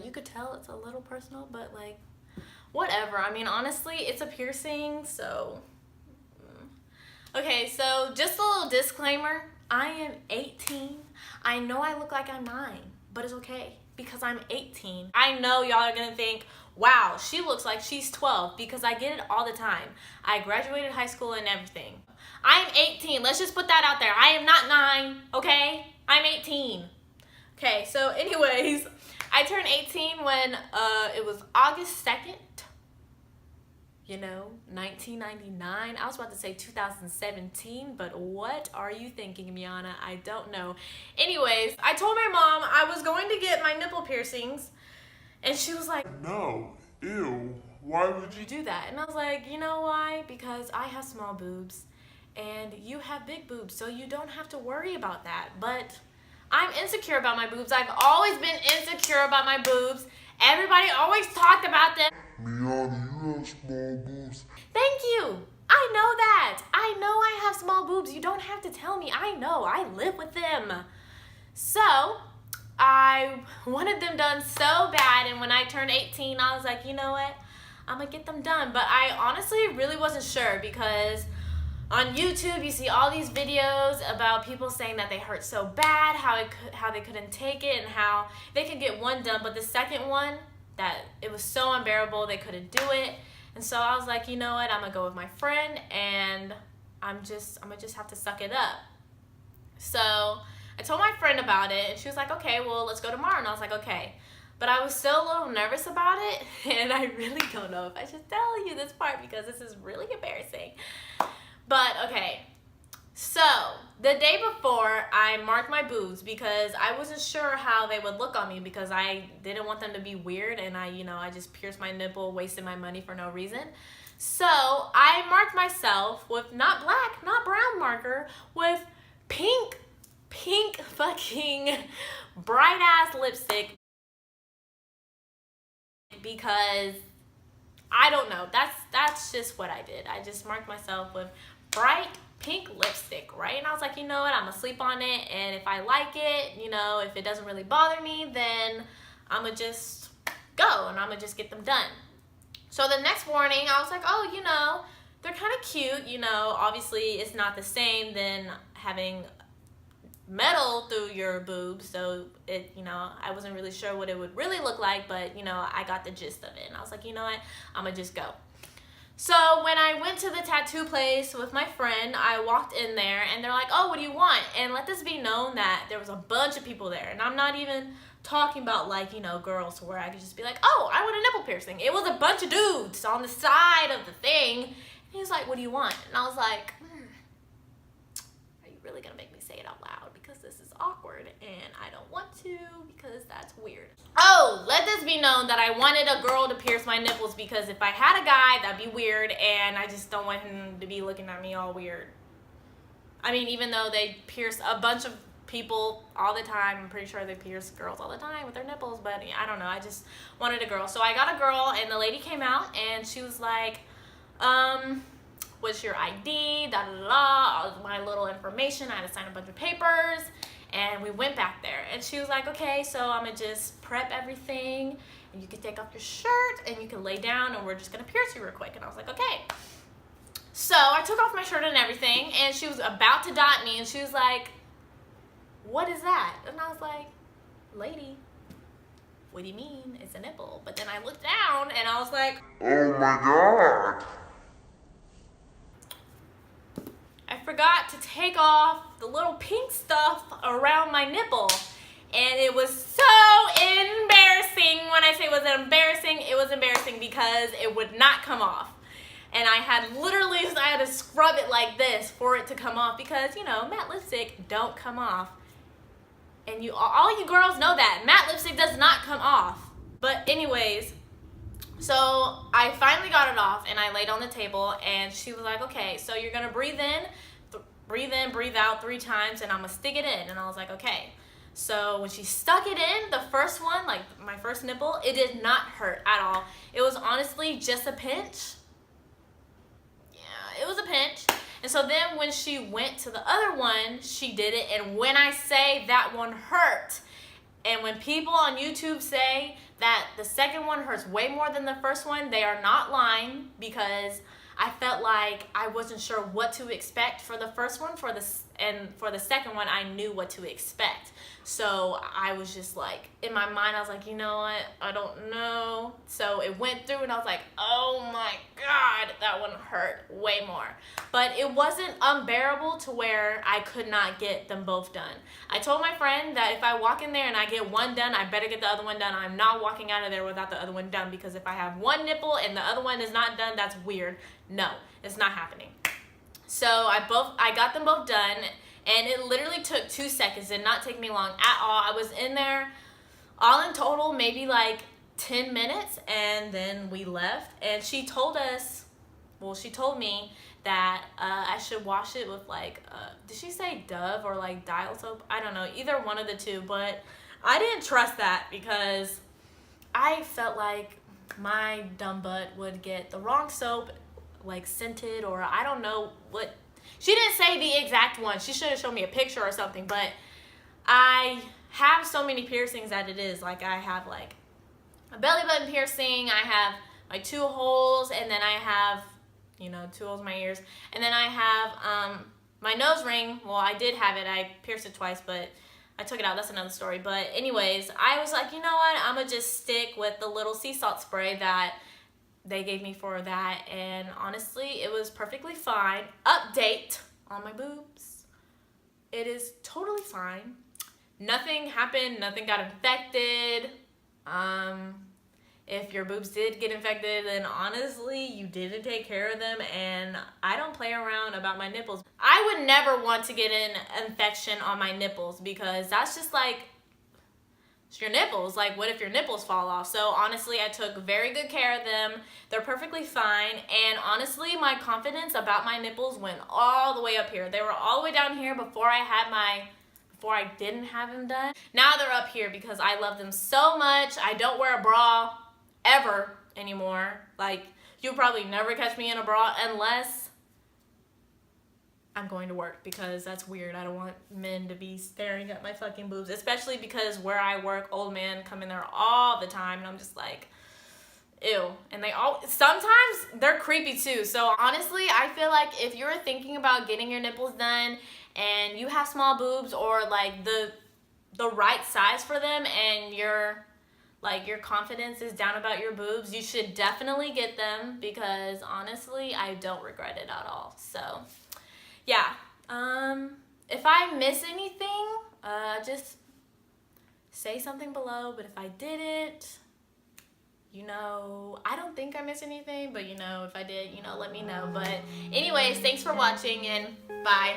You could tell it's a little personal, but like, whatever. I mean, honestly, it's a piercing, so. Okay, so just a little disclaimer. I am 18. I know I look like I'm 9, but it's okay because I'm 18. I know y'all are gonna think, wow, she looks like she's 12 because I get it all the time. I graduated high school and everything. I am 18. Let's just put that out there. I am not 9, okay? I'm 18. Okay, so anyways, I turned 18 when it was August 2nd. 1999. I was about to say 2017, but what are you thinking, Meahnna? I don't know. Anyways, I told my mom I was going to get my nipple piercings, and she was like, No, ew, why would you do that? And I was like, you know why? Because I have small boobs, and you have big boobs, so you don't have to worry about that. But I'm insecure about my boobs. I've always been insecure about my boobs. Everybody always talked about them. Meahnna, you have small boobs. Thank you. I know that. I know I have small boobs. You don't have to tell me. I know. I live with them. So, I wanted them done so bad, and when I turned 18, I was like, you know what? I'm gonna get them done. But I honestly really wasn't sure because on YouTube, you see all these videos about people saying that they hurt so bad, how they couldn't take it, and how they could get one done, but the second one, that it was so unbearable they couldn't do it. And so I was like, you know what? I'm gonna go with my friend, and I'm gonna just have to suck it up. So I told my friend about it, and she was like, okay, well, let's go tomorrow. And I was like, okay. But I was still a little nervous about it, and I really don't know if I should tell you this part because this is really embarrassing. But okay, so the day before, I marked my boobs because I wasn't sure how they would look on me because I didn't want them to be weird, and I just pierced my nipple, wasted my money for no reason. So I marked myself with not black, not brown marker, with pink fucking bright ass lipstick because I don't know. That's just what I did. I just marked myself with bright pink lipstick, right? And I was like, you know what? I'm gonna sleep on it, and if I like it, if it doesn't really bother me, then I'm gonna just go and I'm gonna just get them done. So the next morning, I was like, oh, they're kind of cute. Obviously it's not the same than having metal through your boobs, so I wasn't really sure what it would really look like, but I got the gist of it, and I was like, you know what, I'm gonna just go. So when I went to the tattoo place with my friend, I walked in there, and they're like, oh, what do you want? And let this be known that there was a bunch of people there, and I'm not even talking about like girls where I could just be like, oh, I want a nipple piercing. It was a bunch of dudes on the side of the thing, and he was like, what do you want? And I was like, are you really gonna make me say it out loud? Because this is awkward, and I don't want to because that's weird. Oh, let this be known that I wanted a girl to pierce my nipples because if I had a guy, that'd be weird, and I just don't want him to be looking at me all weird. I mean, even though they pierce a bunch of people all the time, I'm pretty sure they pierce girls all the time with their nipples, but I don't know, I just wanted a girl. So I got a girl, and the lady came out, and she was like, what's your ID, da da da, all my little information. I had to sign a bunch of papers, and we went back there, and she was like, okay, so I'm gonna just prep everything, and you can take off your shirt, and you can lay down, and we're just gonna pierce you real quick. And I was like, okay. So I took off my shirt and everything, and she was about to dot me, and she was like, what is that? And I was like, lady, what do you mean? It's a nipple. But then I looked down, and I was like, Oh my god. I forgot to take off the little pink stuff around my nipple, and it was so embarrassing. When I say it was embarrassing because it would not come off, and I had to scrub it like this for it to come off because matte lipstick don't come off, and all you girls know that matte lipstick does not come off. But anyways, so I finally got it off, and I laid on the table, and she was like, okay, so you're gonna breathe in, breathe out 3 times, and I'm gonna stick it in. And I was like, okay. So when she stuck it in, the first one, like my first nipple, it did not hurt at all. It was honestly just a pinch. Yeah, it was a pinch. And so then when she went to the other one, she did it, and when I say that one hurt, And when people on YouTube say that the second one hurts way more than the first one, they are not lying, because I felt like I wasn't sure what to expect for the first one, and for the second one I knew what to expect. So I was just like, in my mind I was like, you know what, I don't know. So it went through and I was like, oh my God, that one hurt way more. But it wasn't unbearable to where I could not get them both done. I told my friend that if I walk in there and I get one done, I better get the other one done. I'm not walking out of there without the other one done, because if I have one nipple and the other one is not done, that's weird. No, it's not happening. So I got them both done, and it literally took 2 seconds. It did not take me long at all. I was in there all in total maybe like 10 minutes, and then we left. And she told me that I should wash it with like, did she say Dove or like Dial soap? I don't know, either one of the two, but I didn't trust that because I felt like my dumb butt would get the wrong soap, like scented, or I don't know what. She didn't say the exact one. She should have shown me a picture or something, but I have so many piercings that it is. Like, I have like a belly button piercing, I have my 2 holes, and then I have, 2 holes in my ears, and then I have my nose ring. Well, I did have it. I pierced it twice, but I took it out. That's another story. But anyways, I was like, you know what? I'm going to just stick with the little sea salt spray that they gave me for that, and honestly, it was perfectly fine. Update on my boobs. It is totally fine. Nothing happened. Nothing got infected. If your boobs did get infected, then honestly, you didn't take care of them, and I don't play around about my nipples. I would never want to get an infection on my nipples, because that's just like, it's your nipples. Like, what if your nipples fall off? So honestly, I took very good care of them. They're perfectly fine. And honestly, my confidence about my nipples went all the way up here. They were all the way down here before I didn't have them done. Now they're up here because I love them so much. I don't wear a bra ever anymore. Like, you'll probably never catch me in a bra unless I'm going to work, because that's weird. I don't want men to be staring at my fucking boobs, especially because where I work, old men come in there all the time, and I'm just like, ew. And sometimes they're creepy too. So honestly, I feel like if you're thinking about getting your nipples done and you have small boobs, or like the right size for them, and your confidence is down about your boobs, you should definitely get them, because honestly, I don't regret it at all. So yeah, if I miss anything, just say something below. But if I didn't, I don't think I missed anything, but if I did, let me know. But anyways, thanks for watching, and bye.